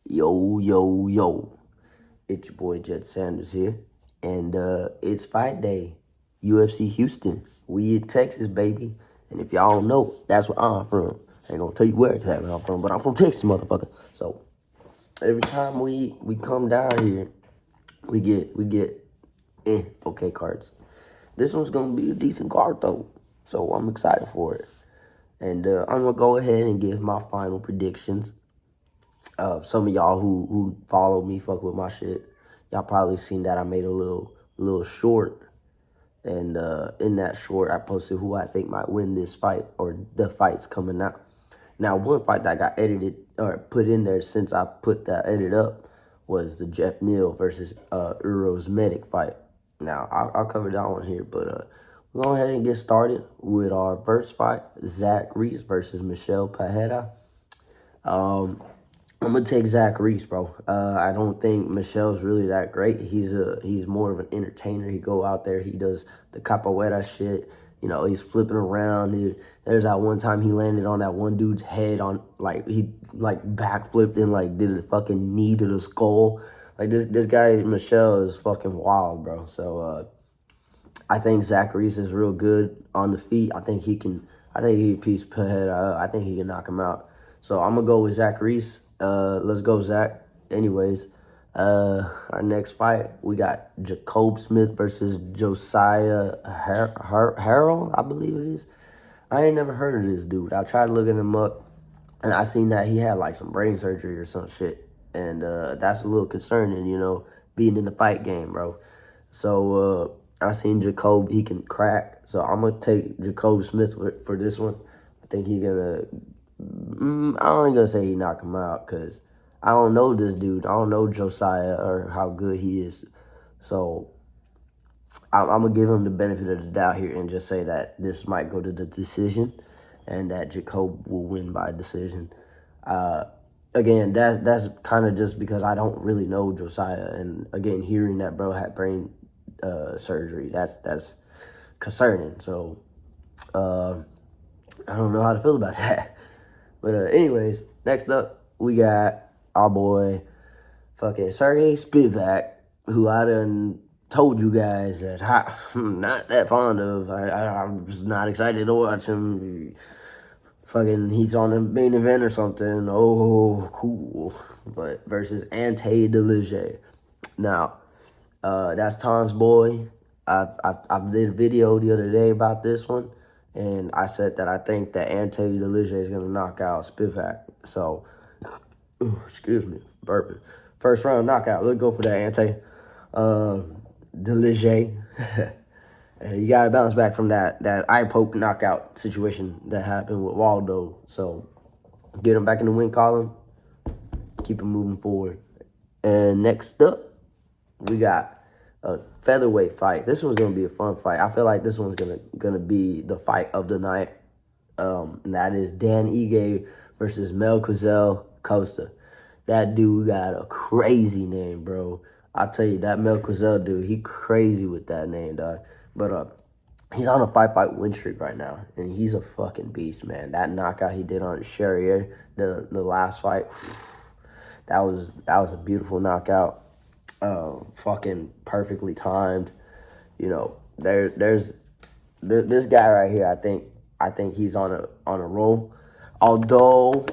Yo, yo, yo. It's your boy Jet Sanders here. And it's fight day. UFC Houston. We in Texas, baby. And if y'all don't know, that's where I'm from. I ain't gonna tell you where exactly I'm from, but I'm from Texas, motherfucker. So every time we come down here, we get okay cards. This one's gonna be a decent card though. So I'm excited for it. And I'm gonna go ahead and give my final predictions. Some of y'all who follow me, fuck with my shit, y'all probably seen that I made a little short, and in that short I posted who I think might win this fight or the fights coming out. Now, one fight that got edited or put in there since I put that edit up was the Jeff Neal versus Uros Medic fight. Now, I'll cover that one here, but we'll go ahead and get started with our first fight, Zach Reese versus Michel Pereira. I'm gonna take Zach Reese, bro. I don't think Michel's really that great. He's more of an entertainer. He go out there, he does the capoeira shit. You know, he's flipping around. There's that one time he landed on that one dude's head on he backflipped and did a fucking knee to the skull. Like this guy Michel is fucking wild, bro. So I think Zach Reese is real good on the feet. I think he can piece Pereira. I think he can knock him out. So I'm gonna go with Zach Reese. Let's go, Zach. Anyways, our next fight, we got Jacob Smith versus Josiah Harrell, I believe it is. I ain't never heard of this dude. I tried looking him up, and I seen that he had some brain surgery or some shit. And that's a little concerning, being in the fight game, bro. So I seen Jacob, he can crack. So I'm going to take Jacob Smith for this one. I think he going to... I ain't gonna say he knock him out because I don't know this dude. I don't know Josiah or how good he is. So I'm gonna give him the benefit of the doubt here and just say that this might go to the decision and that Jacob will win by decision. Again, that's kind of just because I don't really know Josiah, and again, hearing that bro had brain surgery, that's concerning. So I don't know how to feel about that. But anyways, next up, we got our boy fucking Sergey Spivak, who I done told you guys that I'm not that fond of. I'm just not excited to watch him. He's on the main event or something. Oh, cool. But versus Ante Delege. Now, that's Tom's boy. I did a video the other day about this one. And I said that I think that Ante Delege is going to knock out Spivak. So, excuse me, burping. First round knockout. Let's go for that, Ante. Delege. And you got to bounce back from that eye poke knockout situation that happened with Waldo. So, get him back in the win column. Keep him moving forward. And next up, we got a featherweight fight. This one's gonna be a fun fight. I feel like this one's gonna be the fight of the night. And that is Dan Ige versus Melquizael Costa. That dude got a crazy name, bro. I tell you, that Melquizael dude, he crazy with that name, dog. But he's on a 5-fight win streak right now, and he's a fucking beast, man. That knockout he did on Charrier, the last fight, that was a beautiful knockout. Fucking perfectly timed. There's this guy right here. I think he's on a roll. Although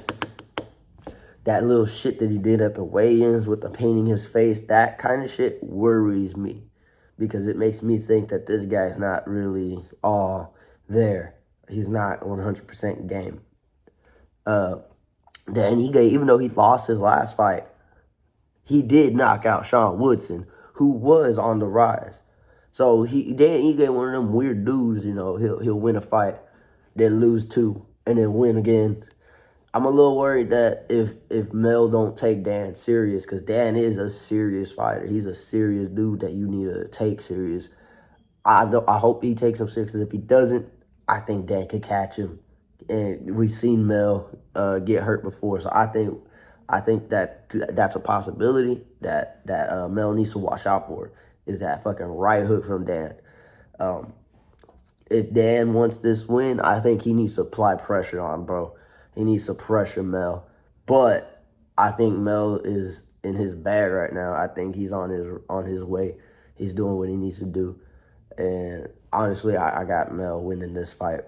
that little shit that he did at the weigh-ins with the painting his face, that kind of shit worries me because it makes me think that this guy's not really all there. He's not 100% game. Dan Ige, even though he lost his last fight, he did knock out Sean Woodson, who was on the rise. So Dan Ige, one of them weird dudes, he'll win a fight, then lose two, and then win again. I'm a little worried that if Mel don't take Dan serious, because Dan is a serious fighter. He's a serious dude that you need to take serious. I hope he takes him serious, because if he doesn't, I think Dan could catch him. And we've seen Mel get hurt before, so I think that's a possibility that Mel needs to watch out for, is that fucking right hook from Dan. If Dan wants this win, I think he needs to apply pressure on, bro. He needs to pressure Mel. But I think Mel is in his bag right now. I think he's on his way. He's doing what he needs to do. And honestly, I got Mel winning this fight,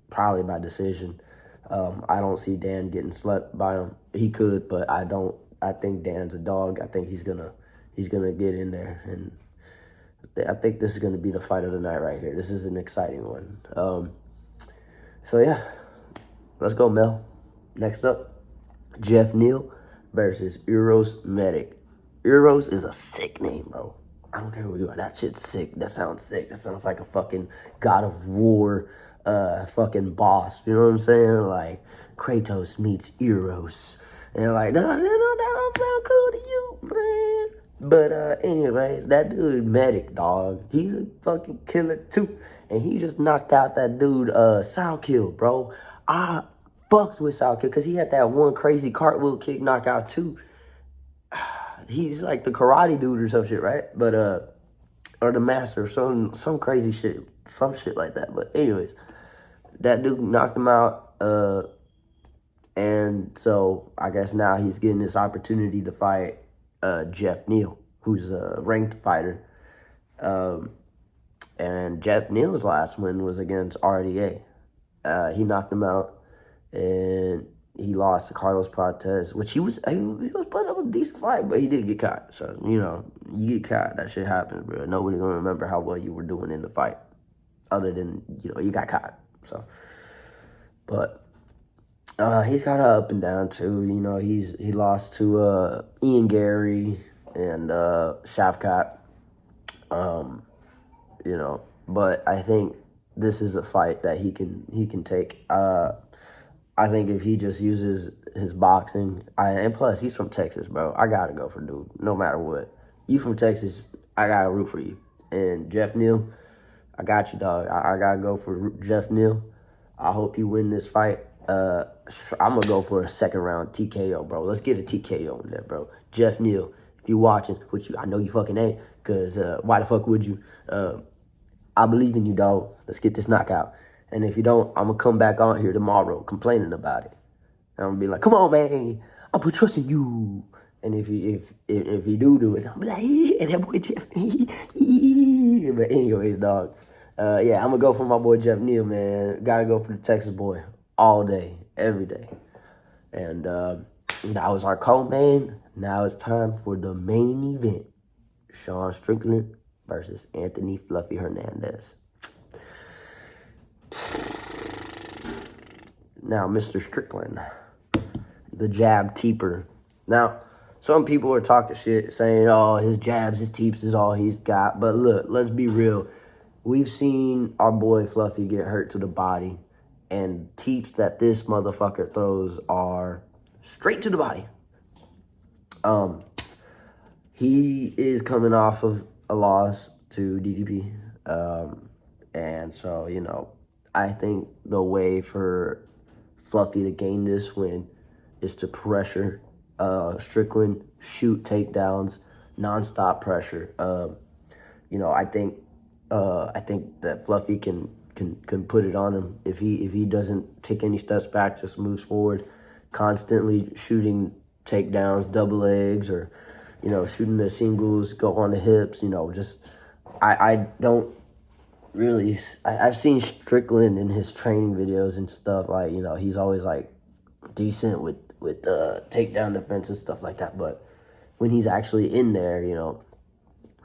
probably by decision. I don't see Dan getting slept by him. He could, but I don't. I think Dan's a dog. I think he's gonna get in there, and I think this is gonna be the fight of the night right here. This is an exciting one. So yeah, let's go, Mel. Next up, Jeff Neal versus Uros Medic. Uros is a sick name, bro. I don't care who you are. That shit's sick. That sounds sick. That sounds like a fucking God of War fucking boss. You know what I'm saying? Like Kratos meets Eros. And like, no, that don't sound cool to you, man. But anyways, that dude Medic, dog. He's a fucking killer too. And he just knocked out that dude Soundkill, bro. I fucked with Soundkill because he had that one crazy cartwheel kick knockout too. He's like the karate dude or some shit, right? But or the master, some crazy shit, some shit like that. But anyways, that dude knocked him out, and so I guess now he's getting this opportunity to fight Jeff Neal, who's a ranked fighter. And Jeff Neal's last win was against RDA. He knocked him out, and he lost to Carlos Prates, which he was putting up a decent fight, but he did get caught. So, you know, you get caught, that shit happens, bro. Nobody's going to remember how well you were doing in the fight other than, you know, you got caught. So, but he's kind of up and down, too. You know, he lost to Ian Gary and Shavkat, you know. But I think this is a fight that he can take. I think if he just uses his boxing, and plus he's from Texas, bro. I gotta go for dude, no matter what. You from Texas, I gotta root for you. And Jeff Neal, I got you, dog. I gotta go for Jeff Neal. I hope you win this fight. I'm gonna go for a second round TKO, bro. Let's get a TKO in there, bro. Jeff Neal, if you watching, which I know you fucking ain't, cause why the fuck would you? I believe in you, dog. Let's get this knockout. And if you don't, I'm going to come back on here tomorrow complaining about it. And I'm going to be like, come on, man. I put trust in you. And if you do it, I'm be like, yeah, that boy Jeff. But anyways, dog. Yeah, I'm going to go for my boy Jeff Neal, man. Got to go for the Texas boy all day, every day. And that was our co-main. Now it's time for the main event. Sean Strickland versus Anthony Fluffy Hernandez. Now, Mr. Strickland, the jab teeper. Now, some people are talking shit, saying, oh, his jabs, his teeps is all he's got. But look, let's be real. We've seen our boy Fluffy get hurt to the body, and teeps that this motherfucker throws are straight to the body. He is coming off of a loss to DDP. And so, you know, I think the way for Fluffy to gain this win is to pressure Strickland, shoot takedowns, nonstop pressure. You know, I think that Fluffy can put it on him if he doesn't take any steps back, just moves forward, constantly shooting takedowns, double legs, or, you know, shooting the singles, go on the hips. You know, just I don't really. I've seen Strickland in his training videos and stuff, like, you know, he's always like decent with takedown defense and stuff like that. But when he's actually in there, you know,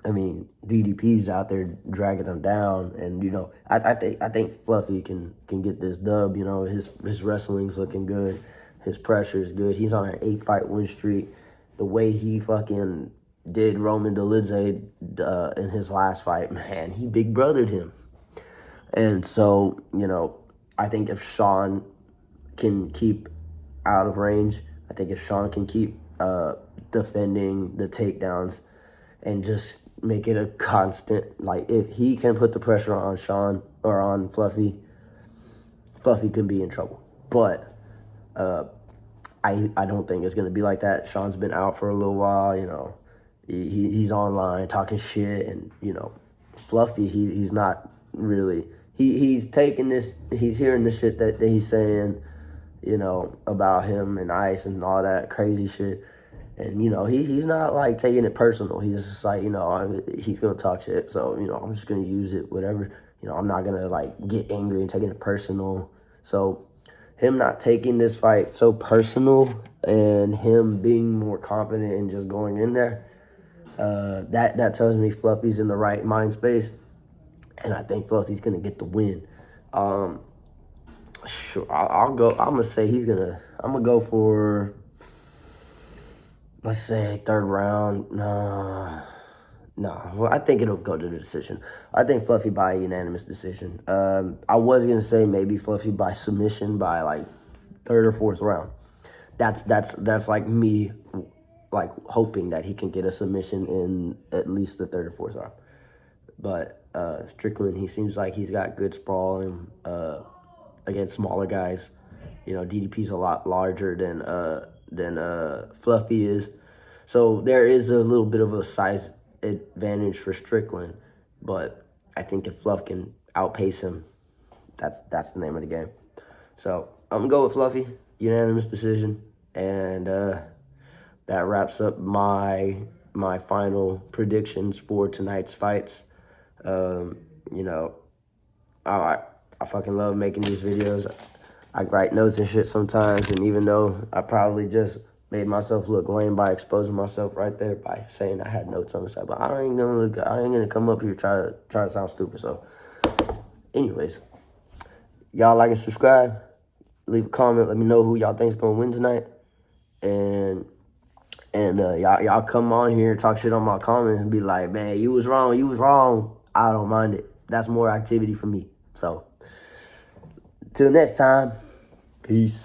I mean, DDP's out there dragging him down, and, you know, I think Fluffy can get this dub. You know, his wrestling's looking good, his pressure is good. He's on an 8-fight win streak. The way he fucking did Roman Dolidze in his last fight, man, he big brothered him. And so, you know, I think if Sean can keep out of range, I think if Sean can keep defending the takedowns and just make it a constant, like, if he can put the pressure on Sean or on Fluffy can be in trouble. But I don't think it's going to be like that. Sean's been out for a little while, you know. He's online talking shit, and, you know, Fluffy, he's not really, he's taking this, he's hearing the shit that he's saying, you know, about him and Ice and all that crazy shit. And, you know, he's not, like, taking it personal. He's just like, you know, he's going to talk shit. So, you know, I'm just going to use it, whatever. You know, I'm not going to, like, get angry and taking it personal. So, him not taking this fight so personal and him being more confident and just going in there, that tells me Fluffy's in the right mind space. And I think Fluffy's going to get the win. Sure, I'll go. I'm going to say I'm going to go for, let's say, third round. No, well, I think it'll go to the decision. I think Fluffy by unanimous decision. I was going to say maybe Fluffy by submission by, like, third or fourth round. That's like me, like, hoping that he can get a submission in at least the third or fourth round. But Strickland, he seems like he's got good sprawl and against smaller guys. You know, DDP's a lot larger than Fluffy is. So there is a little bit of a size advantage for Strickland. But I think if Fluff can outpace him, that's the name of the game. So I'm going to go with Fluffy, unanimous decision. And that wraps up my final predictions for tonight's fights. You know, I fucking love making these videos. I write notes and shit sometimes, and even though I probably just made myself look lame by exposing myself right there by saying I had notes on the side, but I ain't gonna come up here try to sound stupid. So, anyways, y'all like and subscribe, leave a comment, let me know who y'all think's gonna win tonight, and y'all come on here and talk shit on my comments and be like, man, you was wrong. I don't mind it. That's more activity for me. So, till next time, peace.